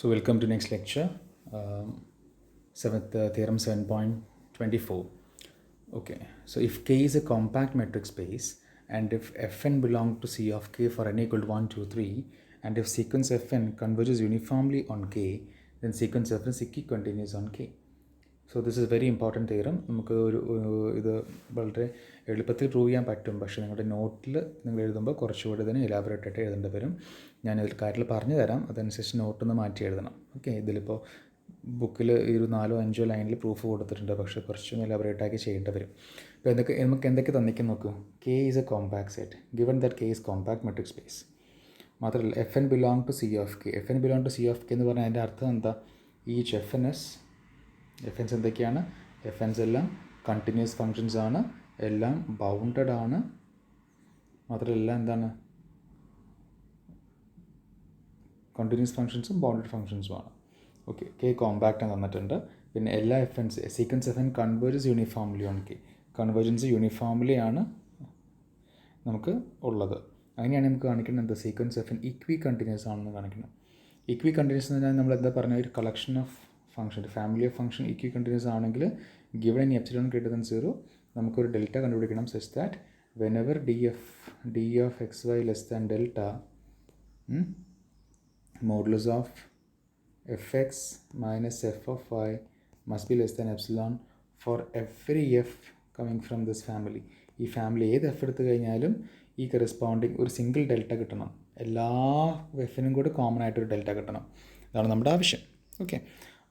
So welcome to next lecture, theorem 7.24. Okay, so if K is a compact metric space and if Fn belong to C of K for n equal to 1, 2, 3, and if sequence Fn converges uniformly on K, then sequence Fn is equicontinuous on K. So this is very important theorem. നമുക്ക് ഇത് വളരെ എളുപ്പത്തിൽ prove ചെയ്യാൻ പറ്റും, പക്ഷേ നിങ്ങളുടെ നോട്ടിൽ നിങ്ങൾ എഴുതുമ്പോൾ കുറച്ചുകൂടി ഇതിന് എലാബറേറ്റ് ആയിട്ട് എഴുതേണ്ടി വരും. ഞാനിതിൽ കാര്യത്തിൽ പറഞ്ഞു തരാം, അതനുസരിച്ച് നോട്ടൊന്ന് മാറ്റി എഴുതണം. ഓക്കെ, ഇതിലിപ്പോൾ ബുക്കിൽ ഒരു 4-5 ലൈനിൽ പ്രൂഫ് കൊടുത്തിട്ടുണ്ട്, പക്ഷേ കുറച്ചും എലാബറേറ്റ് ആക്കി ചെയ്യേണ്ടി വരും. ഇപ്പോൾ നമുക്ക് എന്തൊക്കെ തന്നിക്കും നോക്കൂ. K is a compact set given that k is compact metric space. മാത്രമല്ല f n belong to c of k. F n belong to c of k എന്ന് പറഞ്ഞാൽ അതിൻ്റെ അർത്ഥം എന്താ? Each f n is f ns എന്തൊക്കെയാണ്? F ns എല്ലാം continuous functions ആണ്, എല്ലാം ബൗണ്ടഡ് ആണ്, മാത്രമല്ല എന്താണ്, കണ്ടിന്യൂസ് ഫങ്ഷൻസും ബൗണ്ടഡ് ഫങ്ഷൻസും ആണ്. ഓക്കെ, കെ കോമ്പാക്റ്റ് തന്നിട്ടുണ്ട്. പിന്നെ എല്ലാ f ns sequence f n convergence uniformly on k. Convergence uniformly ആണ് നമുക്ക് ഉള്ളത്. അങ്ങനെയാണ് നമുക്ക് കാണിക്കുന്നത് എന്ത്? Sequence f n equicontinuous ആണെന്ന് കാണിക്കണം. ഇക്വി കണ്ടിന്യൂസ് എന്ന് പറഞ്ഞാൽ നമ്മൾ എന്താ പറഞ്ഞ ഒരു collection of function, family of function equicontinuous ആണെങ്കിൽ given in epsilon greater than 0 നമുക്കൊരു ഡെൽറ്റ കണ്ടുപിടിക്കണം such that whenever d of x Y less than delta modulus of f x minus f of Y must be less than epsilon for every f coming from this family. ഈ family ഏത് f എടുത്തു കഴിഞ്ഞാലും ഈ corresponding ഒരു single delta കിട്ടണം. എല്ലാ എഫിനും കൂടി കോമൺ ആയിട്ടൊരു ഡെൽറ്റ കിട്ടണം. ഇതാണ് നമ്മുടെ ആവശ്യം. ഓക്കെ,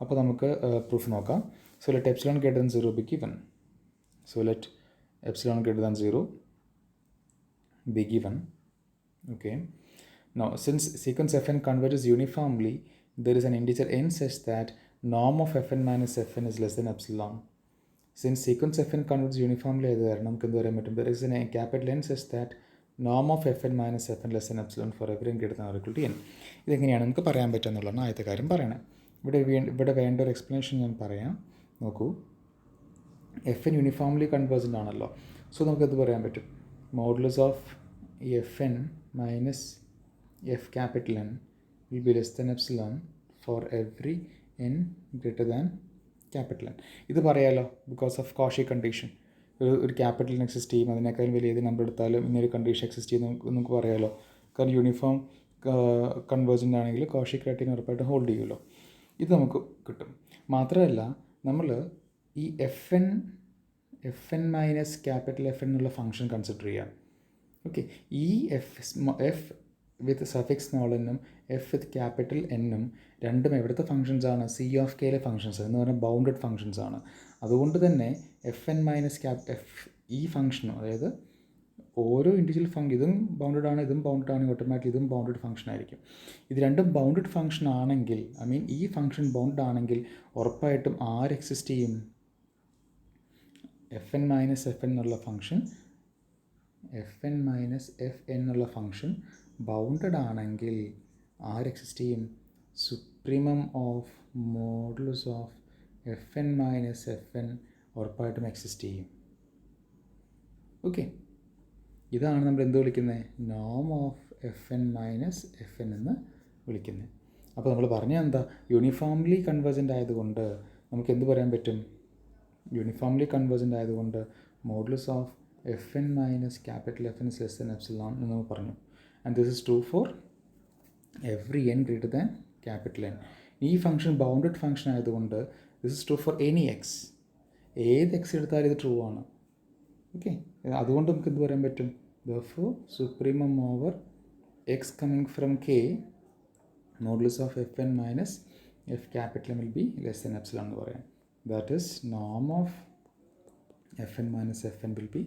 അപ്പോൾ നമുക്ക് പ്രൂഫ് നോക്കാം. So let epsilon greater than 0 be given. So let epsilon greater than 0 be given. Okay, now since sequence fn converges uniformly, there is an integer n such that norm of fn minus fn is less than epsilon. Since sequence fn converges uniformly ആയത് കാരണം നമുക്ക് എന്ത് പറയാൻ പറ്റും? There is a capital N such that norm of fn minus fn less than epsilon for every n greater than or equal to n. ഇതെങ്ങനെയാണ് നമുക്ക് പറയാൻ പറ്റുക എന്നുള്ളതാണ് ആദ്യത്തെ കാര്യം പറയണേ. ഇവിടെ വേണ്ട ഒരു എക്സ്പ്ലനേഷൻ ഞാൻ പറയാം. നോക്കൂ, എഫ് എൻ യൂണിഫോംലി കൺവേർജൻ്റ് ആണല്ലോ. സോ നമുക്കത് പറയാൻ പറ്റും modulus of F N minus F capital N will be less than epsilon for every N greater than capital N. ഇത് പറയാമല്ലോ ബിക്കോസ് ഓഫ് കോഷി കണ്ടീഷൻ. ഒരു ക്യാപിറ്റൽ എൻ എക്സിസ്റ്റ് ചെയ്യും, അതിനേക്കാളും വലിയ ഏത് നമ്പർ എടുത്താലും ഇങ്ങനൊരു കണ്ടീഷൻ എക്സിസ്റ്റ് ചെയ്യും നമുക്ക് പറയാമല്ലോ. കാരണം യൂണിഫോം കൺവേർജൻ്റ് ആണെങ്കിൽ കോഷി ക്രൈറ്റീരിയൻ ഉറപ്പായിട്ട് ഹോൾഡ് ചെയ്യുമല്ലോ. ഇത് നമുക്ക് കിട്ടും. മാത്രമല്ല നമ്മൾ ഈ F N minus capital F n എന്നുള്ള ഫംഗ്ഷൻ കൺസിഡർ ചെയ്യാം. ഓക്കെ, ഈ എഫ് വിത്ത് സഫിക്സ് സ്മോൾ എന്നും എഫ് വിത്ത് ക്യാപിറ്റൽ എന്നും രണ്ടും എവിടുത്തെ ഫംഗ്ഷൻസ് ആണ്? സി ഓഫ് കെയിലെ ഫംഗ്ഷൻസ് എന്ന് പറഞ്ഞാൽ ബൗണ്ടഡ് ഫംഗ്ഷൻസ് ആണ്. അതുകൊണ്ട് തന്നെ എഫ് എൻ മൈനസ് ഈ ഫംഗ്ഷനും, അതായത് ഓരോ ഇൻഡിവിജ്വൽ ഇതും ബൗണ്ടഡ് ആണ്, ഇതും ബൗണ്ടഡ് ആണെങ്കിൽ ഓട്ടോമാറ്റിക്കലി ഇതും ബൗണ്ടഡ് ഫംഗ്ഷൻ ആയിരിക്കും. ഇത് രണ്ടും ബൗണ്ടഡ് ഫംഗ്ഷൻ ആണെങ്കിൽ, ഈ ഫംഗ്ഷൻ ബൗണ്ടഡ് ആണെങ്കിൽ ഉറപ്പായിട്ടും ആര് എക്സിസ്റ്റ് ചെയ്യും? F N minus F n എന്നുള്ള function, f N minus F n എന്നുള്ള ഫംഗ്ഷൻ ബൗണ്ടഡ് ആണെങ്കിൽ ആര് എക്സിസ്റ്റ് ചെയ്യും? Supremum of modulus of F N minus F n ഉറപ്പായിട്ടും എക്സിസ്റ്റ് ചെയ്യും. ഓക്കെ, ഇതാണ് നമ്മൾ എന്ത് വിളിക്കുന്നത്? നോം of F N minus F n എന്ന് വിളിക്കുന്നത്. അപ്പോൾ നമ്മൾ പറഞ്ഞാൽ എന്താ? യൂണിഫോംലി കൺവേർജൻ്റ് ആയതുകൊണ്ട് നമുക്ക് എന്ത് പറയാൻ പറ്റും? യൂണിഫോംലി കൺവേർജൻ്റ് ആയതുകൊണ്ട് modulus of F N minus capital F n is less than epsilon എന്ന് നമ്മൾ പറഞ്ഞു. And this is true for every N greater than capital N. ഈ ഫംഗ്ഷൻ ബൗണ്ടഡ് ഫംഗ്ഷൻ ആയതുകൊണ്ട് this is true for any X. ഏത് X എടുത്താലും ഇത് true ആണ്. Okay, അതുകൊണ്ട് നമുക്ക് എന്ത് പറയാൻ പറ്റും? Therefore, supremum over x coming from k, modulus of fn minus f capital will be less than epsilon എന്ന് പറയാം. That is norm of fn minus fn will be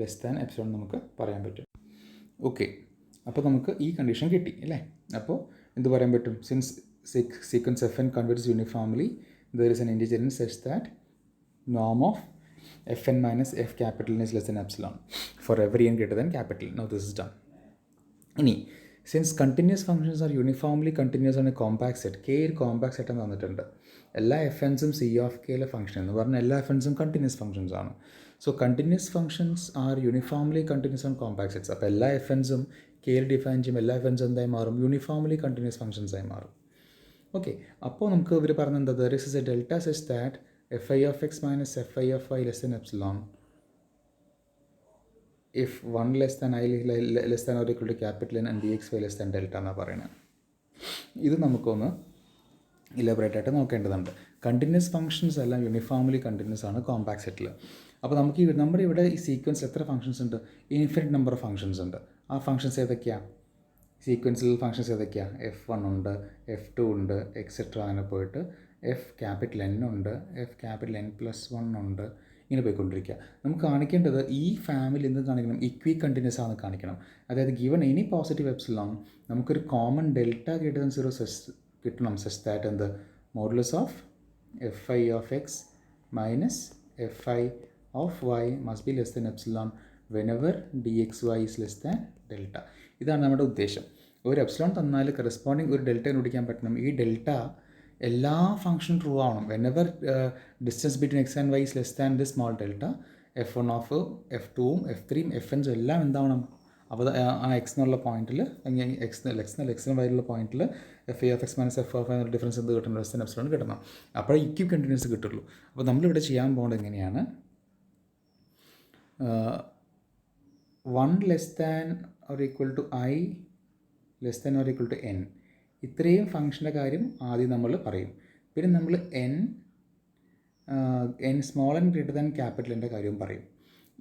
less than epsilon നമുക്ക് പറയാൻ പറ്റും. ഓക്കെ, അപ്പോൾ നമുക്ക് ഈ condition കിട്ടി അല്ലേ? അപ്പോൾ എന്ത് പറയാൻ പറ്റും? Since sequence fn converges uniformly, there is an integer in such that norm of fn minus f capital n is less than epsilon for every n greater than capital. Now this is done. ഇനി since continuous functions R uniformly continuous ആണ് compact set. K ഒരു compact set എന്ന് തന്നിട്ടുണ്ട്. എല്ലാ F എൻസും C of കെയിലെ function എന്ന് പറഞ്ഞാൽ എല്ലാ എഫ് എൻസും കണ്ടിന്യൂസ് ഫംഗ്ഷൻസ് ആണ്. So continuous functions R uniformly continuous on compact sets. അപ്പോൾ എല്ലാ എഫ് എൻസും കെയിൽ ഡിഫൈൻ ചെയ്യും, എല്ലാ എഫ് എൻസും എന്തായി മാറും? യൂണിഫോംലി കണ്ടിന്യൂസ് ഫംഗ്ഷൻസ് ആയി മാറും. ഓക്കെ, അപ്പോൾ നമുക്ക് ഇവർ പറഞ്ഞെന്താ, there is a delta such that f I of X minus F I of I less than epsilon if 1 less than i less than or equal to capital n and d X Y less than delta എന്നാണ് പറയുന്നത്. ഇത് നമുക്കൊന്ന് elaborate ആയിട്ട് നോക്കേണ്ടതുണ്ട്. Continuous functions എല്ലാം uniformly continuous ആണ് compact സെറ്റിൽ. അപ്പോൾ നമുക്ക് നമ്മുടെ ഇവിടെ ഈ സീക്വൻസ് എത്ര ഫംഗ്ഷൻസ് ഉണ്ട്? ഇൻഫിനിറ്റ് നമ്പർ ഓഫ് ഫംഗ്ഷൻസ് ഉണ്ട്. ആ ഫംഗ്ഷൻസ് ഏതൊക്കെയാണ്? സീക്വൻസിൽ ഫംഗ്ഷൻസ് ഏതൊക്കെയാണ്? F1 ഉണ്ട്, F2 ഉണ്ട്, എക്സെട്ര അങ്ങനെ പോയിട്ട് എഫ് ക്യാപിറ്റൽ എൻ ഉണ്ട്, എഫ് ക്യാപിറ്റൽ n+1 ഉണ്ട്, ഇങ്ങനെ പോയിക്കൊണ്ടിരിക്കുക. നമുക്ക് കാണിക്കേണ്ടത് ഈ ഫാമിലി എന്ത് കാണിക്കണം? ഇക്വി കണ്ടിന്യൂസ് ആണ് കാണിക്കണം. അതായത് ഗിവൺ എനി പോസിറ്റീവ് എപ്സിലോൺ നമുക്കൊരു കോമൺ ഡെൽറ്റ ഗ്രേറ്റർ ദാൻ 0 കിട്ടണം. സച്ച് ദാറ്റ് എന്ത്? Modulus of F I of X minus F I of Y must be less than epsilon whenever D X Y is less than delta. ഇതാണ് നമ്മുടെ ഉദ്ദേശം. ഒരു epsilon തന്നാൽ corresponding ഒരു delta കണ്ടുപിടിക്കാൻ പറ്റണം. ഈ ഡെൽറ്റ എല്ലാ ഫംഗ്ഷനും ട്രൂ ആവണം. Whenever distance between x and y is less than this small delta, F1 of F2ഉം F3ഉം Fnസും എല്ലാം എന്താവണം? അപ്പോൾ ആ എക്സ് എന്നുള്ള പോയിന്റിൽ, എക്സിന് വൈലുള്ള പോയിന്റിൽ F I of X minus f of എന്നുള്ള ഡിഫറൻസ് എന്ത് കിട്ടണം? ലെസ് ദാൻ എപ്സിലോൺ കിട്ടണം. അപ്പോൾ ഇക്വി കണ്ടിന്യൂസ് കിട്ടുള്ളൂ. അപ്പോൾ നമ്മളിവിടെ ചെയ്യാൻ പോകുന്നത് എങ്ങനെയാണ്? 1 less than or equal to I less than or equal to n, ഇത്രയും ഫംഗ്ഷൻ്റെ കാര്യം ആദ്യം നമ്മൾ പറയും. പിന്നെ നമ്മൾ n small n greater than ക്യാപിറ്റലിൻ്റെ കാര്യവും പറയും.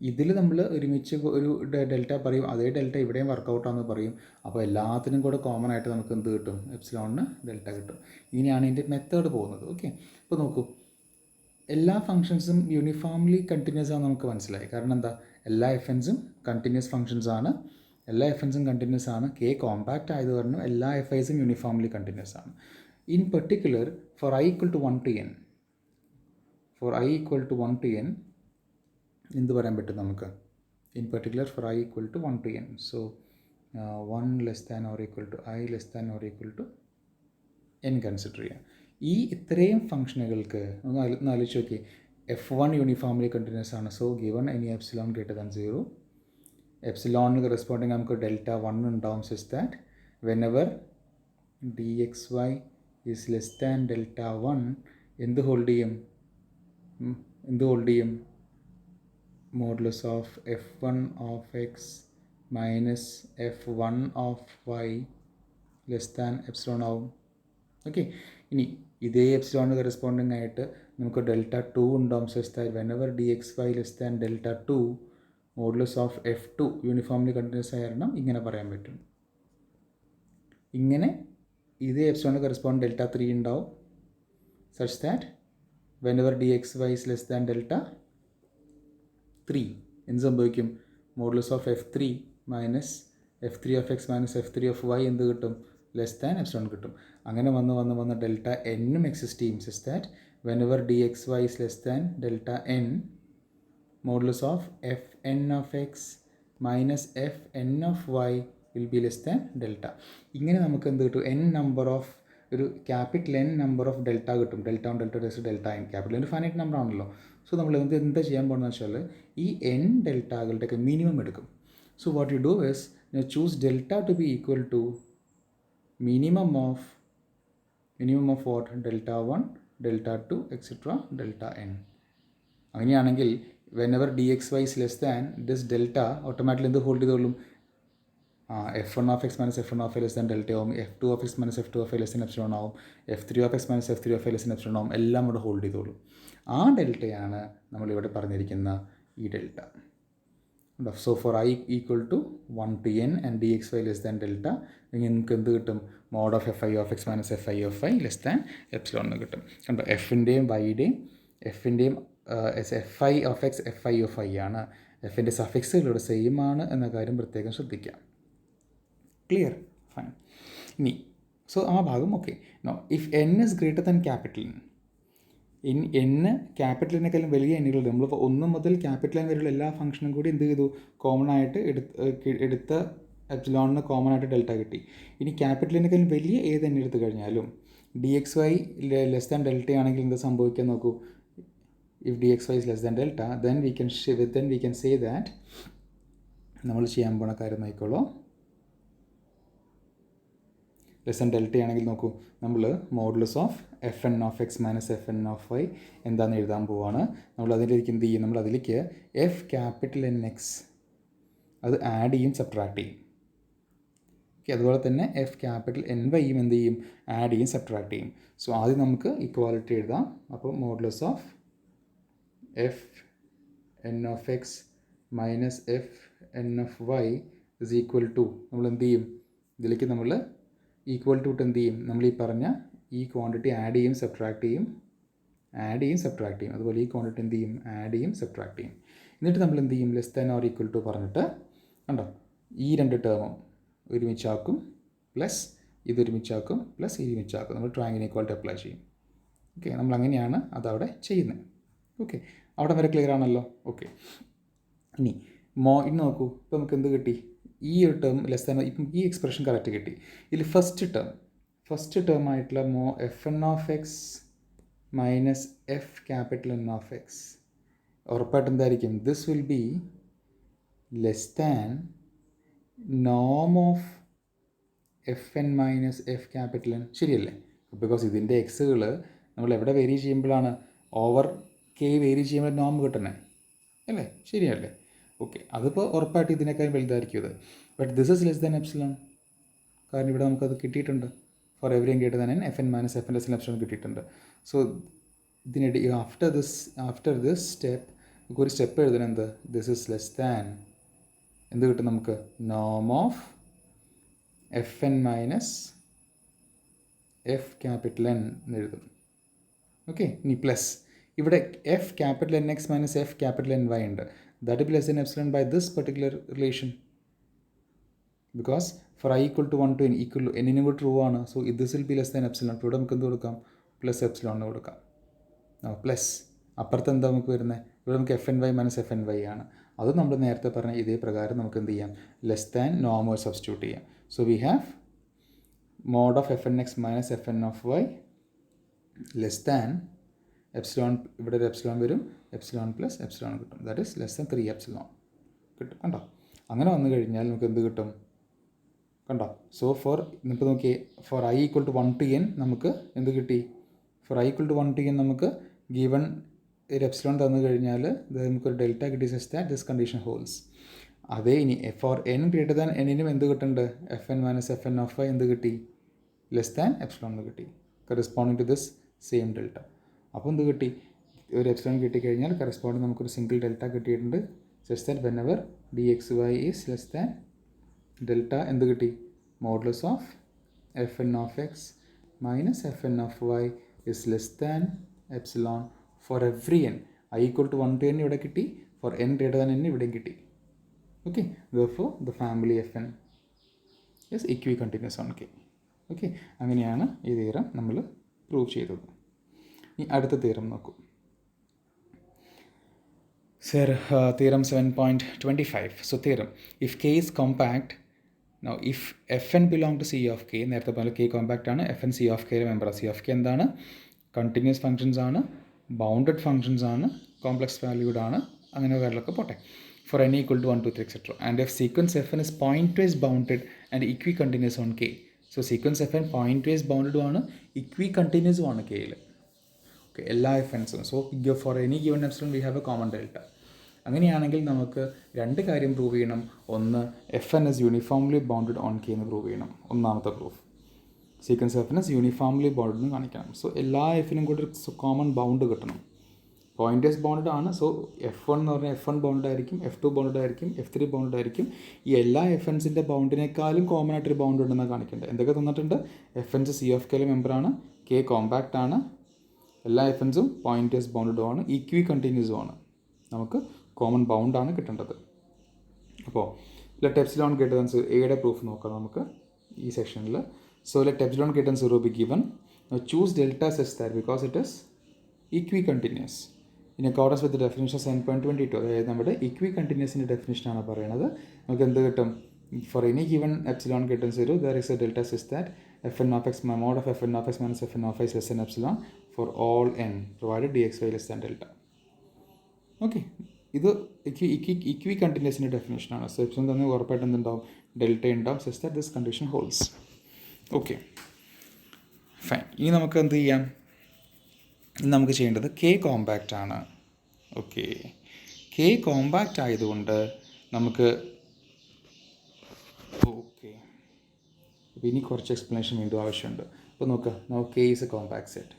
ഇതിൽ നമ്മൾ ഒരുമിച്ച് ഒരു ഡെൽറ്റ പറയും, അതേ ഡെൽറ്റ ഇവിടെയും വർക്കൗട്ടാണെന്ന് പറയും. അപ്പോൾ എല്ലാത്തിനും കൂടെ കോമൺ ആയിട്ട് നമുക്ക് എന്ത് കിട്ടും? എപ്സിലോണിന് ഡെൽറ്റ കിട്ടും. ഇങ്ങനെയാണ് ഇതിൻ്റെ മെത്തേഡ് പോകുന്നത്. ഓക്കെ, അപ്പോൾ നോക്കൂ, എല്ലാ ഫംഗ്ഷൻസും യൂണിഫോംലി കണ്ടിന്യൂസ് ആണെന്ന് നമുക്ക് മനസ്സിലായി. കാരണം എന്താ? എല്ലാ എഫൻസും കണ്ടിന്യൂസ് ഫംഗ്ഷൻസ് ആണ്. എല്ലാ എഫൻസും കണ്ടിന്യൂസ് ആണ്. കെ കോമ്പാക്റ്റ് ആയത് കാരണം എല്ലാ എഫ് ഐസും യൂണിഫോംലി കണ്ടിന്യൂസ് ആണ്. In particular for I equal to 1 to n, for I equal to 1 to n എന്ത് പറയാൻ പറ്റും നമുക്ക്? In particular for I equal to 1 to n, so 1 less than or equal to I less than or equal to n consider ചെയ്യാം. ഈ ഇത്രയും ഫംഗ്ഷനുകൾക്ക് ഒന്ന് ആലോചിച്ച് നോക്കി. F1 യൂണിഫോംലി കണ്ടിന്യൂസ് ആണ്. So given any epsilon greater than 0, എപ്സിലോണിന് corresponding നമുക്ക് ഡെൽറ്റ 1 ഉണ്ടാവും. Such that whenever D X y is less than delta 1 എന്ത് ഹോൾഡ് ചെയ്യും? Modulus of F1 of X minus F1 of Y less than epsilon ആവും. Okay, ഇനി ഇതേ എപ്സിലോണിന് corresponding ആയിട്ട് നമുക്ക് ഡെൽറ്റ 2 ഉണ്ടാവും. Such that whenever D X Y less than delta 2 modulus of F2 uniformly continuous ആയ കാരണം ഇങ്ങനെ പറയാൻ പറ്റും. ഇങ്ങനെ ഇതേ എപ്സിലോണിന് കറസ്പോണ്ട് ഡെൽറ്റ 3 ഉണ്ടാവും. Such that whenever D X Y is less than delta 3 എന്ത് സംഭവിക്കും? Modulus of F3 minus F3 of X minus F3 of Y എന്ത് കിട്ടും? ലെസ് ദാൻ എപ്സിലോൺ കിട്ടും. അങ്ങനെ വന്ന് ഡെൽറ്റ എന്നും എക്സിസ്റ്റ് ചെയ്യും. Such that whenever D X Y is less than delta n modulus of Fn of X minus Fn of y will be less than delta. ഇങ്ങനെ നമുക്ക് എന്ത് കിട്ടും? n നമ്പർ ഓഫ് ഒരു capital N number of delta കിട്ടും. Delta 1 delta 2 delta n. Capital N finite number ആണല്ലോ. So നമ്മൾ എന്താ ചെയ്യാൻ പോകുന്നത് വെച്ചാൽ ഈ n ഡെൽറ്റകളുടെയൊക്കെ മിനിമം എടുക്കും. So what you do is choose delta to be equal to minimum of what? Delta 1, Delta 2, etc. Delta n. അങ്ങനെയാണെങ്കിൽ whenever dxy is less than this delta automatically എന്ത് ഹോൾഡ് ചെയ്തോളും? F1 of x minus F1 of y less than delta ആവും. F2 of x minus F2 of y less than epsilon ആവും. F3 of x minus F3 of y less than epsilon ആവും. എല്ലാം ഇവിടെ hold ചെയ്തോളും. ആ ഡെൽറ്റയാണ് നമ്മളിവിടെ പറഞ്ഞിരിക്കുന്ന ഈ delta. So for I equal to 1 to n and d X Y less than delta എങ്കിൽ നമുക്ക് എന്ത് കിട്ടും? Mod of F I of X minus F I of I less than epsilon എന്ന് കിട്ടും. കണ്ടോ, എഫിൻ്റെയും വൈയുടെയും എഫിൻ്റെയും f I of x f I of i ആണ്. എഫിൻ്റെ സഫിക്സുകളിവിടെ സെയിം ആണ് എന്ന കാര്യം പ്രത്യേകം ശ്രദ്ധിക്കാം. ക്ലിയർ? ഫൈൻ. ഇനി സോ ആ ഭാഗം okay. No if n is greater than capital n ക്യാപിറ്റലിനേക്കാളും വലിയ എന്നുകൾ നമ്മൾ 1 മുതൽ ക്യാപിറ്റൽ എൻ വരെയുള്ള എല്ലാ ഫംഗ്ഷനും കൂടി എന്ത് ചെയ്തു? കോമൺ ആയിട്ട് എടുത്ത എപ്സിലോണിന് കോമൺ ആയിട്ട് ഡെൽറ്റ കിട്ടി. ഇനി ക്യാപിറ്റലിനേക്കാളും വലിയ ഏത് എൻ എടുത്തു കഴിഞ്ഞാലും D X Y less than delta ആണെങ്കിൽ എന്താ സംഭവിക്കാൻ നോക്കൂ. If D X Y is less than delta then we can say that നമ്മൾ ചെയ്യാൻ പോണ കാര്യം നോക്കിക്കോളൂ. ലെസ് ദാൻ ഡെൽറ്റ ആണെങ്കിൽ നോക്കൂ, നമ്മൾ modulus of F N of X minus F N of Y എന്താണെന്ന് എഴുതാൻ പോവാണ്. നമ്മൾ അതിലേക്ക് എന്ത് ചെയ്യും, നമ്മൾ അതിലേക്ക് എഫ് ക്യാപിറ്റൽ എൻ എക്സ് അത് ആഡ് ചെയ്യും, സബ്ട്രാക്ട് ചെയ്യും. ഓക്കെ, അതുപോലെ തന്നെ എഫ് ക്യാപിറ്റൽ എൻ വൈയും എന്ത് ചെയ്യും, ആഡ് ചെയ്യും, സബ്ട്രാക്ട് ചെയ്യും. സോ ആദ്യം നമുക്ക് ഇക്വാലിറ്റി എഴുതാം. അപ്പോൾ modulus of F N of X minus F N of Y is equal to, നമ്മൾ എന്ത് ചെയ്യും, ഇതിലേക്ക് നമ്മൾ ഈക്വൽ ടു എന്ത് ചെയ്യും, നമ്മൾ ഈ പറഞ്ഞ ഈ ക്വാണ്ടിറ്റി ആഡ് ചെയ്യും, സബ്ട്രാക്ട് ചെയ്യും, ആഡ് ചെയ്യും, സബ്ട്രാക്ട് ചെയ്യും. അതുപോലെ ഈ ക്വാണ്ടിറ്റി എന്ത് ചെയ്യും, ആഡ് ചെയ്യും, സബ്ട്രാക്ട് ചെയ്യും. എന്നിട്ട് നമ്മൾ എന്ത് ചെയ്യും, less than or equal to പറഞ്ഞിട്ട് കണ്ടോ ഈ രണ്ട് ടേമും ഒരുമിച്ചാക്കും, പ്ലസ് ഇതൊരുമിച്ചാക്കും, പ്ലസ് ഒരുമിച്ചാക്കും. നമ്മൾ ട്രയാങ്കിൾ ഇക്വാലിറ്റി അപ്ലൈ ചെയ്യും. ഓക്കെ, നമ്മൾ അങ്ങനെയാണ് അതവിടെ ചെയ്യുന്നത്. ഓക്കെ, അവിടെ വരെ ക്ലിയർ ആണല്ലോ. ഓക്കെ, ഇനി ഇനി നോക്കൂ, ഇപ്പോൾ നമുക്ക് എന്ത് കിട്ടി, ഈ ഒരു ടേം ലെസ് ദാൻ, ഇപ്പം ഈ എക്സ്പ്രഷൻ കറക്റ്റ് കിട്ടി. ഇതിൽ ഫസ്റ്റ് ടേം ആയിട്ടുള്ള F N of X minus F capital N of X ഉറപ്പായിട്ട് എന്തായിരിക്കും, this will be less than നോം of F N minus F capital N, ശരിയല്ലേ? ബിക്കോസ് ഇതിൻ്റെ എക്സുകൾ നമ്മൾ എവിടെ വേരി ചെയ്യുമ്പോഴാണ് ഓവർ കെ വേരി ചെയ്യുമ്പോൾ നോം കിട്ടണേ അല്ലേ, ശരിയല്ലേ? ഓക്കെ, അതിപ്പോൾ ഉറപ്പായിട്ട് ഇതിനേക്കാളും വലുതായിരിക്കും ഇത്. But this is less than epsilon, കാരണം ഇവിടെ നമുക്കത് കിട്ടിയിട്ടുണ്ട്. Four every N greater than N F N minus F N less than epsilon കിട്ടിയിട്ടുണ്ട്. സോ ഇതിനിടെ ആഫ്റ്റർ ദിസ് സ്റ്റെപ്പ് നമുക്ക് ഒരു സ്റ്റെപ്പ് എഴുതണം, എന്ത്, ദിസ് ഇസ് ലെസ് ദാൻ എന്ത് കിട്ടും നമുക്ക്, നോം of F N minus F capital n എന്ന് എഴുതും. ഓക്കെ, ഇനി പ്ലസ് ഇവിടെ f capital N X minus F capital n y ഉണ്ട്. That will be less than epsilon by this particular relation, because for I equal to 1 to n equal to n നും true ആണ്. So this will be less than epsilon. ഇവിടെ നമുക്ക് എന്ത് കൊടുക്കാം, plus epsilon കൊടുക്കാം. Plus അപ്പുറത്ത് എന്താ നമുക്ക് വരുന്നത്, ഇവിടെ നമുക്ക് F N Y minus F N Y ആണ്. അത് നമ്മൾ നേരത്തെ പറഞ്ഞ ഇതേ പ്രകാരം നമുക്ക് എന്ത് ചെയ്യാം, ലെസ് ദാൻ നോമോ സബ്സ്റ്റിറ്റ്യൂട്ട് ചെയ്യാം. So we have mod of F N X minus F N of Y less than epsilon, ഇവിടെ ഒരു എപ്സിലോൺ വരും, എപ്സിലോൺ പ്ലസ് എപ്സിലോൺ കിട്ടും. That is less than 3 epsilon കിട്ടും. കണ്ടോ, അങ്ങനെ വന്നു കഴിഞ്ഞാൽ നമുക്ക് എന്ത് കിട്ടും, കണ്ടോ? സോ ഇപ്പോൾ നോക്കിയേ, for I equal to 1 to n നമുക്ക് എന്ത് കിട്ടി, for I equal to 1 to n നമുക്ക് ഗിവൺ ഒരു എപ്സിലോൺ തന്നു കഴിഞ്ഞാൽ നമുക്കൊരു ഡെൽറ്റ കിട്ടി, such that this condition holds. അതേ ഇനി ഫോർ എൻ ഗ്രേറ്റർ ദാൻ എന്നിനും എന്ത് കിട്ടുന്നുണ്ട്, F N minus F N of Y എന്ത് കിട്ടി, ലെസ് ദാൻ എപ്സിലോൺ എന്ന് കിട്ടി, corresponding to this same delta. അപ്പോൾ എന്ത് കിട്ടി, ഒരു എപ്സിലോൺ കിട്ടിക്കഴിഞ്ഞാൽ കറസ്പോണ്ടിങ് നമുക്കൊരു സിംഗിൾ ഡെൽറ്റ കിട്ടിയിട്ടുണ്ട്. Just that whenever d X y is less than delta എന്ത് കിട്ടി, modulus of F N of X minus F N of Y is less than epsilon for every n. I equal to 1 to n ഇവിടെ കിട്ടി, for N greater than n ഇവിടെയും കിട്ടി. Okay, therefore the family f n is equicontinuous on k. Okay, അങ്ങനെയാണ് ഈ theorem നമ്മൾ prove ചെയ്തത്. ഇനി അടുത്ത തിയറം നോക്കൂ. Sir, theorem 7.25. So theorem, if K is compact, now if Fn belong to C of K, നേരത്തെ പോലെ K compact ആണ്, Fn C of K member. C of K എന്താണ്, കണ്ടിന്യൂസ് ഫങ്ഷൻസ് ആണ്, ബൗണ്ടഡ് ഫങ്ഷൻസ് ആണ്, complex valued ആണ്, അങ്ങനെ കാര്യങ്ങളൊക്കെ പോട്ടെ. For n equal to 1, 2, 3, etc. And if sequence Fn is pointwise bounded and equicontinuous on K. So sequence Fn pointwise bounded ആണ്, equicontinuous ആണ് Kയിൽ. Okay, എല്ലാ Fnസും. So for any given epsilon we have a common delta. അങ്ങനെയാണെങ്കിൽ നമുക്ക് രണ്ട് കാര്യം prove ചെയ്യണം. ഒന്ന്, F n is uniformly bounded on K എന്ന് പ്രൂവ് ചെയ്യണം, ഒന്നാമത്തെ proof. Sequence f n is uniformly bounded എന്ന് കാണിക്കണം. സോ എല്ലാ എഫിനും കൂടി ഒരു കോമൺ ബൗണ്ട് കിട്ടണം. പോയിൻറ്റേഴ്സ് ബൗണ്ടഡ് ആണ്. സോ F1 എന്ന് പറഞ്ഞാൽ F1 ബൗണ്ടഡ് ആയിരിക്കും, F2 ബൗണ്ടഡ് ആയിരിക്കും, F3 ബൗണ്ടഡ് ആയിരിക്കും. ഈ എല്ലാ എഫൻസിൻ്റെ ബൗണ്ടിനേക്കാളും കോമൺ ആയിട്ടൊരു ബൗണ്ട് ഉണ്ടെന്ന് കാണിക്കേണ്ടത്. എന്തൊക്കെ തന്നിട്ടുണ്ട്, എഫൻസ് സി ഓഫ് കെയിലെ മെമ്പറാണ്, കെ കോമ്പാക്റ്റ് ആണ്, എല്ലാ എഫൻസും പോയിൻറ്റേഴ്സ് ബൗണ്ടഡും ആണ്, ഈക്വി കണ്ടിന്യൂസും ആണ്. നമുക്ക് കോമൺ ബൗണ്ടാണ് കിട്ടേണ്ടത്. അപ്പോൾ ലെറ്റ് എപ്സിലോൺ ഗ്രേറ്റർ ദാൻ 0, എയുടെ പ്രൂഫ് നോക്കാം നമുക്ക് ഈ സെക്ഷനിൽ. So let epsilon greater than 0 be given. Choose delta such that because it is equicontinuous in accordance with definition 7.22. അതായത് നമ്മുടെ ഈക്വി കണ്ടിന്യൂസിൻ്റെ ഡെഫിനിഷനാണ് പറയുന്നത്. നമുക്ക് എന്ത് കിട്ടും, for any given epsilon greater than 0 there is a delta such that F N of X mod of F N of X minus F N of I less than epsilon for all N provided D X Y less than delta. Okay, ഇത് ഇക്വി കണ്ടിന്യൂസിൻ്റെ ഡെഫിനേഷനാണ്. So epsilon തന്നെ ഉറപ്പായിട്ട് എന്തുണ്ടാവും, delta ഉണ്ടാവും, such that this condition holds. Okay, fine. ഇനി നമുക്ക് എന്ത് ചെയ്യാം? ഇനി നമുക്ക് ചെയ്യേണ്ടത് കെ കോമ്പാക്റ്റ് ആണ്. ഓക്കെ, കെ കോമ്പാക്റ്റ് ആയതുകൊണ്ട് നമുക്ക് ഓക്കെ, അപ്പോൾ ഇനി കുറച്ച് എക്സ്പ്ലനേഷൻ വീണ്ടും ആവശ്യമുണ്ട്. അപ്പോൾ നോക്കുക, നമുക്ക് K is A compact set.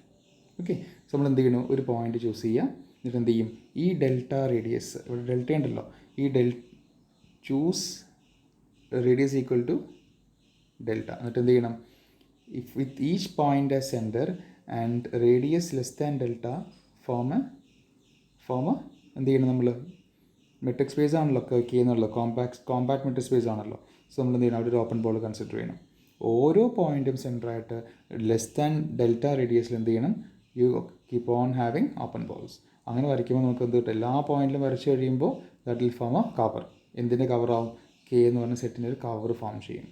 Okay, so നമ്മൾ എന്ത് ചെയ്യണം? ഒരു പോയിന്റ് ചൂസ് ചെയ്യുക. എന്നിട്ട് എന്ത് ചെയ്യും? ഈ ഡെൽറ്റ റേഡിയസ്, ഇവിടെ ഡെൽറ്റ ഉണ്ടല്ലോ, ഈ choose radius equal to delta. എന്നിട്ട് എന്ത് ചെയ്യണം? If with each point a centre and radius less than delta form എന്ത് ചെയ്യണം? നമ്മൾ മെട്രിക് സ്പേസ് ആണല്ലോ കെ എന്നുള്ളത്, കോമ്പാക്ട് മെട്രിക് സ്പേസ് ആണല്ലോ. സോ നമ്മൾ എന്ത് ചെയ്യണം? അവിടെ ഒരു ഓപ്പൺ ബോൾ കൺസിഡർ ചെയ്യണം. ഓരോ പോയിൻറ്റും സെൻറ്ററായിട്ട് ലെസ് ദാൻ ഡെൽറ്റ റേഡിയസിൽ എന്ത് ചെയ്യണം? You keep on having open balls. അങ്ങനെ വരയ്ക്കുമ്പോൾ നമുക്ക് എന്ത് കിട്ടും? എല്ലാ പോയിൻറ്റിലും വരച്ച് കഴിയുമ്പോൾ that will form a cover. എന്തിൻ്റെ കവറാവും? കെ എന്ന് പറഞ്ഞ സെറ്റിൻ്റെ ഒരു കവർ ഫോം ചെയ്യും.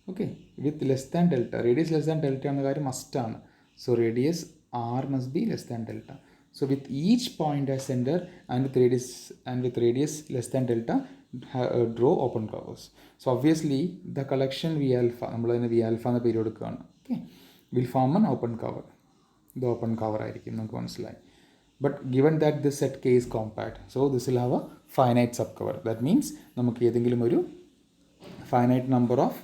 Okay, with less than delta, radius less than delta എന്ന കാര്യം മസ്റ്റാണ്. So radius R must be less than delta. So with each point as center and with radius less than delta, draw open covers. So obviously the collection V alpha, നമ്മൾ അതിന് V alpha എന്ന പേര് കൊടുക്കുകയാണ്. Okay, will form an open cover. ഇത് open cover ആയിരിക്കും, നമുക്ക് മനസ്സിലായി. But given that this set K is compact, so this will have a finite subcover. That means നമുക്ക് ഏതെങ്കിലും ഒരു finite number of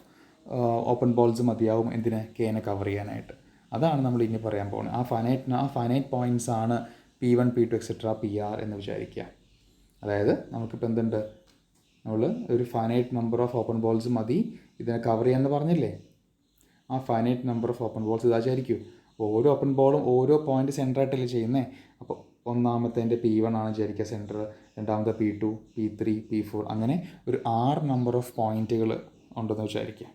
open balls മതിയാവും എന്തിനെ? Kനെ കവർ ചെയ്യാനായിട്ട്. അതാണ് നമ്മൾ ഇനി പറയാൻ പോകുന്നത്. ആ ഫൈനൈറ്റ് പോയിൻറ്റ്സ് ആണ് P1, P2 എക്സെട്ര PR എന്ന് വിചാരിക്കുക. അതായത് നമുക്കിപ്പോൾ എന്തുണ്ട്? നമ്മൾ ഒരു finite number of open balls മതി ഇതിനെ കവർ ചെയ്യാമെന്ന് പറഞ്ഞില്ലേ? ആ finite number of open balls ഇതായിരിക്കും. ഓരോ ഓപ്പൺ ബോളും ഓരോ പോയിൻ്റ് സെൻറ്ററായിട്ടല്ലേ ചെയ്യുന്നത്. അപ്പോൾ ഒന്നാമത്തെ P1 ആണ് വിചാരിക്കുക സെൻറ്റർ, രണ്ടാമത്തെ P2, P3, P4, അങ്ങനെ ഒരു 6 നമ്പർ ഓഫ് പോയിൻറ്റുകൾ ഉണ്ടെന്ന് വിചാരിക്കുക.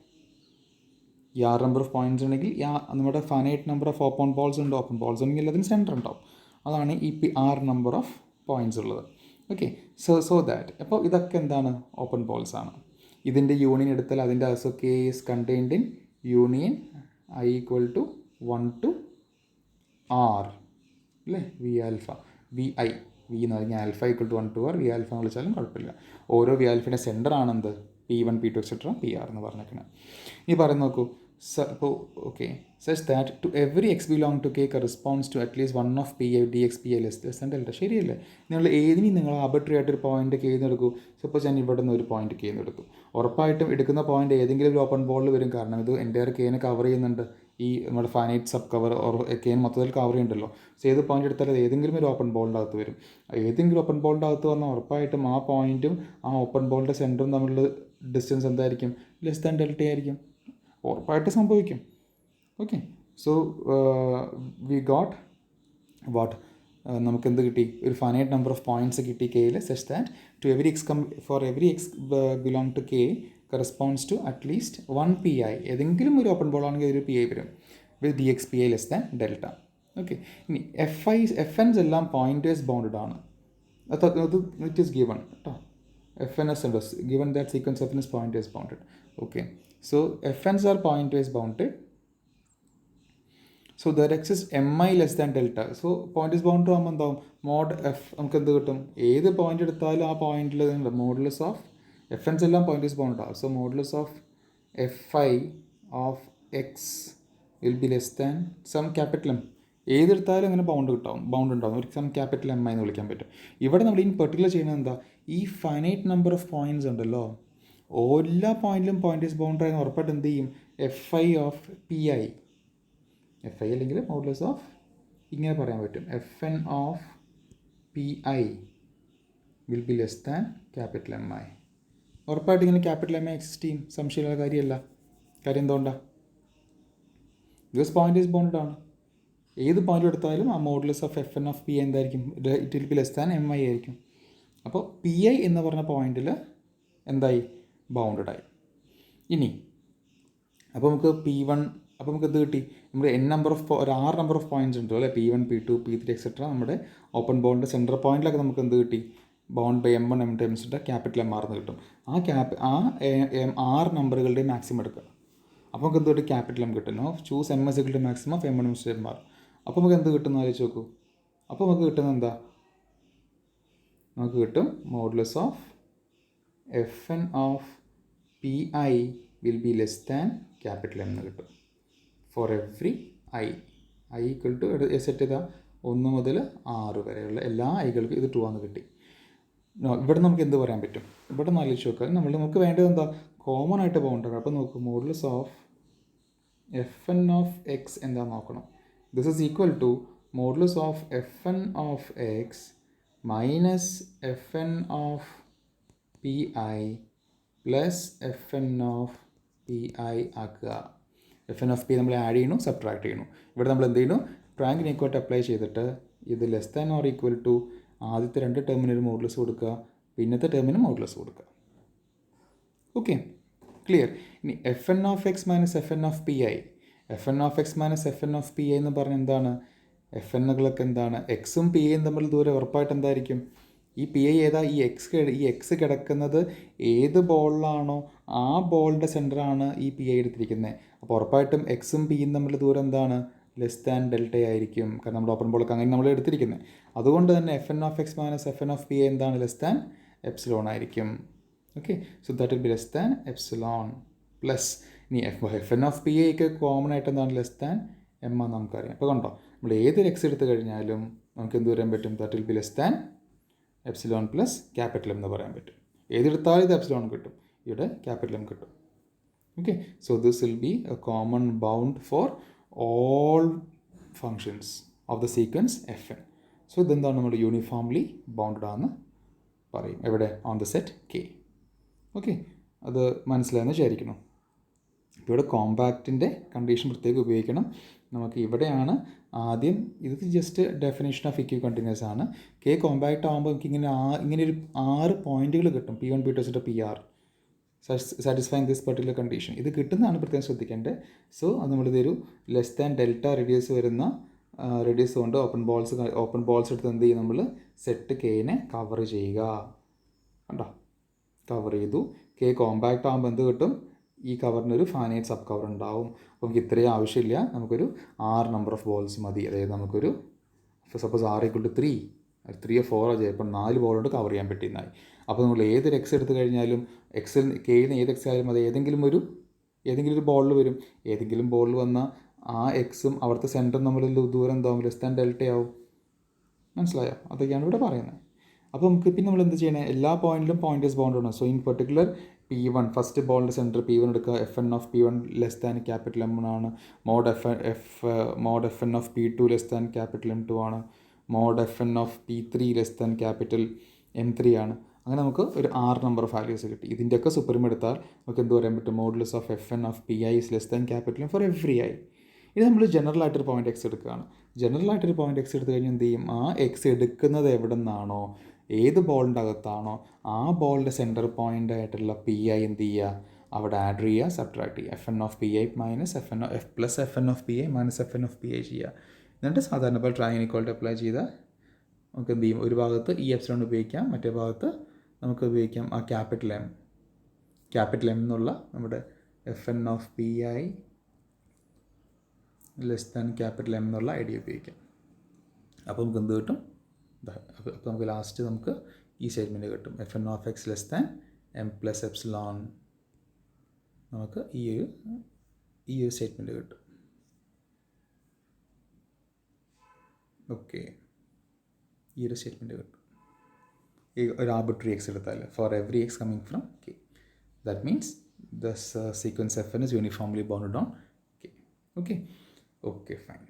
ഈ 6 നമ്പർ ഓഫ് പോയിൻറ്റ്സ് ഉണ്ടെങ്കിൽ നമ്മുടെ finite number of open balls ഉണ്ട്. ഓപ്പൺ ബോൾസ് ഉണ്ടെങ്കിൽ അതിന് സെൻറ്റർ ഉണ്ടാവും. അതാണ് ഈ 6 നമ്പർ ഓഫ് പോയിൻറ്റ്സ് ഉള്ളത്. ഓക്കെ, സോ ദാറ്റ് അപ്പോൾ ഇതൊക്കെ എന്താണ്? ഓപ്പൺ ബോൾസ് ആണ്. ഇതിൻ്റെ യൂണിയൻ എടുത്താൽ അതിൻ്റെ also K is contained in union I equal to 1 to R അല്ലേ? വി ആൽഫ വി എന്ന് പറഞ്ഞാൽ alpha equal to 1 to R. V alpha എന്ന് വിളിച്ചാലും കുഴപ്പമില്ല. ഓരോ വി ആൽഫയുടെ centre ആണെന്ത്? P1, P2 etcetera PR എന്ന് പറഞ്ഞേക്കണം. ഇനി പറയുന്നത് നോക്കൂ. അപ്പോൾ okay, such that to every X belong to K corresponds to at least one of P I D X P I less than delta. ശരിയല്ലേ? നിങ്ങൾ ഏതിനും നിങ്ങൾ ആർബിട്രറി ആയിട്ടൊരു പോയിന്റ് കെ എന്ന് എടുക്കൂ. സപ്പോസ് ഞാൻ ഇവിടെ നിന്ന് ഒരു പോയിന്റ് കെ എന്ന് എടുത്തു. ഉറപ്പായിട്ടും എടുക്കുന്ന പോയിന്റ് ഏതെങ്കിലും ഒരു ഓപ്പൺ ബോളിൽ വരും. കാരണം ഇത് എൻ്റെ കെനെ കവർ ചെയ്യുന്നുണ്ട്. ഈ നമ്മുടെ ഫൈനൈറ്റ് സബ് കവർ കെ മൊത്തത്തിൽ കവർ ചെയ്യുന്നുണ്ടല്ലോ. സോ ഏത് പോയിന്റ് എടുത്താലും അത് ഏതെങ്കിലും ഒരു ഓപ്പൺ ബോളിൻ്റെ അകത്ത് വരും. ഏതെങ്കിലും ഓപ്പൺ ബോളിൻ്റെ അകത്ത് വന്നാൽ ഉറപ്പായിട്ടും ആ പോയിന്റും ആ ഓപ്പൺ ബോളിൻ്റെ സെൻറ്ററും തമ്മിലുള്ള ഡിസ്റ്റൻസ് എന്തായിരിക്കും? ലെസ് ദാൻ ഡെൽറ്റ ആയിരിക്കും. ഉറപ്പായിട്ട് സംഭവിക്കും. Okay, so we got what? നമുക്ക് എന്ത് കിട്ടി? ഒരു ഫൈനൈറ്റ് നമ്പർ ഓഫ് പോയിൻറ്റ്സ് കിട്ടി കെയിൽ, such that to every X for every X belong to K corresponds to at least 1 PI. ഏതെങ്കിലും ഒരു ഓപ്പൺ ബോൾ ആണെങ്കിൽ ഒരു PI വരും വിത്ത് DXPI less than delta. Okay, ഇനി FNs എല്ലാം പോയിന്റ് വൈസ് ബൗണ്ടഡ് ആണ്. അത് ഇറ്റ് ഈസ് ഗിവൺ കേട്ടോ. FNs ഉണ്ട്, given that sequence FN is point wise bounded. Okay, so FNs are point wise bounded. So there exists MI less than delta. So point is bounded ആകുമ്പോൾ എന്താവും? Mode F നമുക്ക് എന്ത് കിട്ടും? ഏത് point എടുത്താലും ആ പോയിന്റിൽ മോഡുലസ് ഓഫ് FNs എല്ലാം point wise bounded ആവും. സോ മോഡുലസ് ഓഫ് FI ഓഫ് X will be less than some capital M. ഏതെടുത്താലും അങ്ങനെ ബൗണ്ട് ഉണ്ടാവും. ഒരു സം ക്യാപിറ്റൽ MI എന്ന് വിളിക്കാൻ പറ്റും. ഇവിടെ നമ്മൾ ഇൻ പെർട്ടിക്കുലർ ചെയ്യുന്നത് എന്താ? ഈ ഫൈനൈറ്റ് നമ്പർ ഓഫ് പോയിൻറ്റ്സ് ഉണ്ടല്ലോ, എല്ലാ പോയിന്റിലും പോയിന്റ് ഈസ് ബൗണ്ടറി ആയി ഉറപ്പായിട്ട് എന്ത് ചെയ്യും? FI ഓഫ് PI, FI അല്ലെങ്കിൽ മോഡുലസ് ഓഫ് ഇങ്ങനെ പറയാൻ പറ്റും, FN ഓഫ് PI will be less than capital MI. ഉറപ്പായിട്ട് ഇങ്ങനെ ക്യാപിറ്റൽ MI എക്സിസ്റ്റ് ചെയ്യും. സംശയമുള്ള കാര്യമല്ല. കാര്യം എന്തുകൊണ്ടാണ്? ബിക്കോസ് പോയിന്റ് ഈസ് ബൗണ്ടഡ് ആണ്. ഏത് പോയിന്റ് എടുത്താലും ആ മോഡുലസ് ഓഫ് FN ഓഫ് PI എന്തായിരിക്കും? It will be less than MI ആയിരിക്കും. അപ്പോൾ PI എന്ന് പറഞ്ഞ പോയിന്റിൽ എന്തായി? ബൗണ്ടഡായി. ഇനി അപ്പോൾ നമുക്ക് P1, അപ്പോൾ നമുക്ക് എന്ത് കിട്ടി? നമ്മൾ ഒരു 6 നമ്പർ ഓഫ് പോയിന്റ്സ് ഉണ്ട് അല്ലേ? P1, P2, P3 etcetera. നമ്മുടെ ഓപ്പൺ ബോളിൻ്റെ സെൻറ്റർ പോയിന്റിലൊക്കെ നമുക്ക് എന്ത് കിട്ടി? Bound by M1 M2 M capital MR എന്ന് കിട്ടും. ആ 6 നമ്പറുകളുടെ മാക്സിമം എടുക്കുക. അപ്പോൾ നമുക്ക് എന്ത് കിട്ടും? ക്യാപിറ്റൽ M കിട്ടും. Choose M is equal to maximum of M1 M2 MR. അപ്പോൾ നമുക്ക് എന്ത് കിട്ടുന്ന ആലോചിച്ച് നോക്കൂ. അപ്പോൾ നമുക്ക് കിട്ടുന്നത് എന്താ? നമുക്ക് കിട്ടും മോഡുലസ് ഓഫ് FN ഓഫ് PI will be less than capital M എന്ന് കിട്ടും. For every I equal to set ചെയ്താൽ 1 മുതൽ 6 വരെയുള്ള എല്ലാ ഐകൾക്കും ഇത് ട്രൂ ആണെന്ന് കിട്ടി. ഇവിടെ നമുക്ക് എന്ത് പറയാൻ പറ്റും? ഇവിടെ ആലോചിച്ച് നോക്കാം. നമുക്ക് വേണ്ടത് എന്താ? കോമൺ ആയിട്ട് ബൗണ്ടറി. അപ്പോൾ നോക്കൂ, modulus of F N of X എന്താണെന്ന് നോക്കണം. This is equal to modulus of F N of X minus F N of P I plus F N of P I ആക്കുക. എഫ് എൻ ഓഫ് പി നമ്മൾ add ചെയ്യണു, subtract ചെയ്യണു. ഇവിടെ നമ്മൾ എന്ത് ചെയ്യുന്നു? ട്രയാങ്കിൾ ഇക്വാലിറ്റി അപ്ലൈ ചെയ്തിട്ട് ഇത് less than or equal to ആദ്യത്തെ 2 ടേമിന് ഒരു മോഡുലസ് കൊടുക്കുക, പിന്നത്തെ ടേമിന് മോഡുലസ് കൊടുക്കുക. Okay, clear. ഇനി f N of X minus F N of P i. F N of X minus F N of P i എന്ന് പറഞ്ഞാൽ എന്താണ്? എഫ് എന്നുകളൊക്കെ എന്താണ്? എക്സും പി ഐയും തമ്മിൽ ദൂരം ഉറപ്പായിട്ട് എന്തായിരിക്കും? ഈ പി ഐ ഏതാ? ഈ എക്സ് കിടക്കുന്നത് ഏത് ബോളിലാണോ ആ ബോളിൻ്റെ സെൻറ്ററാണ് ഈ പി ഐ എടുത്തിരിക്കുന്നത്. അപ്പോൾ ഉറപ്പായിട്ടും എക്സും പിയും തമ്മിൽ ദൂരം എന്താണ്? ലെസ് ദാൻ ഡെൽറ്റ ആയിരിക്കും. കാരണം നമ്മുടെ ഓപ്പൺ ബോളൊക്കെ അങ്ങനെ നമ്മൾ എടുത്തിരിക്കുന്നത്. അതുകൊണ്ട് തന്നെ F N of X minus F N of P I എന്താണ്? ലെസ് ദാൻ എപ്സിലോൺ ആയിരിക്കും. Okay, so that will be less than epsilon plus. ഇനി എഫ് എൻ ഓഫ് പി ഐക്ക് കോമൺ ആയിട്ട് എന്താണ്? ലെസ് ദാൻ എം എന്ന് നമുക്കറിയാം. അപ്പോൾ കണ്ടോ, നമ്മൾ ഏതൊരു എക്സ് എടുത്ത് കഴിഞ്ഞാലും നമുക്ക് എന്ത് പറയാൻ പറ്റും? That will be less than epsilon plus capital M എന്ന് പറയാൻ പറ്റും. ഏതെടുത്താലും ഇത് എപ്സിലോൺ കിട്ടും, ഇവിടെ ക്യാപിറ്റൽ എം കിട്ടും. Okay, so this will be a common bound for all functions of the sequence fn. So ഇതെന്താണ്? നമ്മൾ യൂണിഫോംലി ബൗണ്ടഡ് ആണെന്ന് പറയും. എവിടെ? On the set K. Okay, അത് മനസ്സിലായെന്ന് വിചാരിക്കണം. ഇവിടെ കോമ്പാക്റ്റിൻ്റെ കണ്ടീഷൻ പ്രത്യേകം ഉപയോഗിക്കണം. നമുക്ക് ഇവിടെയാണ് ആദ്യം, ഇത് just definition of EQ continuous ആണ്. കെ കോമ്പാക്റ്റ് ആകുമ്പോൾ നമുക്ക് ഇങ്ങനെ ഒരു 6 പോയിന്റുകൾ കിട്ടും. P1 P2 PR satisfying this particular condition. ഇത് കിട്ടുന്നതാണ് പ്രത്യേകം ശ്രദ്ധിക്കേണ്ടത്. സോ അത് നമ്മളിതൊരു ലെസ് ദാൻ ഡെൽറ്റ റേഡിയസ് വരുന്ന റേഡിയസ് കൊണ്ട് ഓപ്പൺ ബോൾസ് എടുത്ത് എന്ത് ചെയ്യും? നമ്മൾ സെറ്റ് കെനെ കവർ ചെയ്യുക. കണ്ടോ, കവർ ചെയ്തു. കെ കോമ്പാക്റ്റ് ആകുമ്പോൾ എന്ത് കിട്ടും? ഈ കവറിനൊരു ഫൈനൈറ്റ് സബ് കവർ ഉണ്ടാവും. അപ്പോൾ നമുക്ക് ഇത്രയും ആവശ്യമില്ല, നമുക്കൊരു 6 നമ്പർ ഓഫ് ബോൾസ് മതി. അതായത് നമുക്കൊരു സപ്പോസ് R = 3 3 or 4 ചിലപ്പോൾ 4 ബോൾ കൊണ്ട് കവർ ചെയ്യാൻ പറ്റുന്നതായി. അപ്പോൾ നമ്മൾ ഏതൊരു എക്സ് എടുത്തു കഴിഞ്ഞാലും എക്സിൽ കെയിൽ നിന്ന് ഏത് എക്സ് ആയാലും അത് ഏതെങ്കിലും ഒരു ബോളിൽ വരും. ഏതെങ്കിലും ബോളിൽ വന്നാൽ ആ എക്സും അവിടുത്തെ സെൻറ്ററും തമ്മിൽ ദൂരം എന്താവും? ലെസ് ദാൻ ഡെൽറ്റ ആവും. മനസ്സിലായോ? അതൊക്കെയാണ് ഇവിടെ പറയുന്നത്. അപ്പോൾ നമുക്ക് പിന്നെ നമ്മൾ എന്ത് ചെയ്യണേ? എല്ലാ പോയിന്റിലും pointers bounded. So in particular P1 first ബോളിൻ്റെ സെൻറ്റർ P1 എടുക്കുക. F N of P1 less than capital m ആണ്. Mod f N of P2 less than capital M2 ആണ്. Mod f N of P3 less than capital M3 ആണ്. അങ്ങനെ നമുക്ക് ഒരു 6 number of values കിട്ടി. ഇതിൻ്റെയൊക്കെ supreme എടുത്താൽ നമുക്ക് എന്ത് പറയാൻ പറ്റും? Modulus of F N of P I is less than capital M four every I. ഇത് നമ്മൾ ജനറൽ ആയിട്ടൊരു പോയിന്റ് എക്സ് എടുക്കുകയാണ്. ജനറൽ ആയിട്ടൊരു പോയിന്റ് എക്സ് എടുത്തു കഴിഞ്ഞാൽ എന്ത് ചെയ്യും? ആ എക്സ് എടുക്കുന്നത് എവിടെ നിന്നാണോ, ഏത് ബോളിൻ്റെ അകത്താണോ ആ ബോളിൻ്റെ സെൻറ്റർ പോയിൻ്റ് ആയിട്ടുള്ള പി ഐ എന്ത് ചെയ്യുക? അവിടെ ആഡ് ചെയ്യുക, സബ്ട്രാക്ട് ചെയ്യുക. F N of P I minus F N plus F N of P I minus F N of P I ചെയ്യുക. എന്നിട്ട് സാധാരണ പോലെ ട്രയാങ്കിൾ ഇക്വാലിറ്റി അപ്ലൈ ചെയ്താൽ നമുക്ക് എന്ത് ചെയ്യും? ഒരു ഭാഗത്ത് ഈ എപ്സിലോൺ ഉപയോഗിക്കാം, മറ്റേ ഭാഗത്ത് നമുക്ക് ഉപയോഗിക്കാം ആ ക്യാപിറ്റൽ എം എന്നുള്ള നമ്മുടെ F N of P I less than capital M എന്നുള്ള ഐഡിയ ഉപയോഗിക്കാം. അപ്പോൾ നമുക്ക് എന്ത് കിട്ടും? അപ്പോൾ നമുക്ക് ലാസ്റ്റ് നമുക്ക് ഈ സ്റ്റേറ്റ്മെൻറ്റ് കിട്ടും. F N of X less than M plus epsilon. നമുക്ക് ഈ ഒരു സ്റ്റേറ്റ്മെൻറ്റ് കിട്ടും. ഓക്കെ, ഈ ഒരു സ്റ്റേറ്റ്മെൻറ്റ് കിട്ടും. ഒരു ആർബിട്രറി എക്സ് എടുത്താൽ four every X coming from K. That means the sequence f n is uniformly bounded on k. Okay, fine.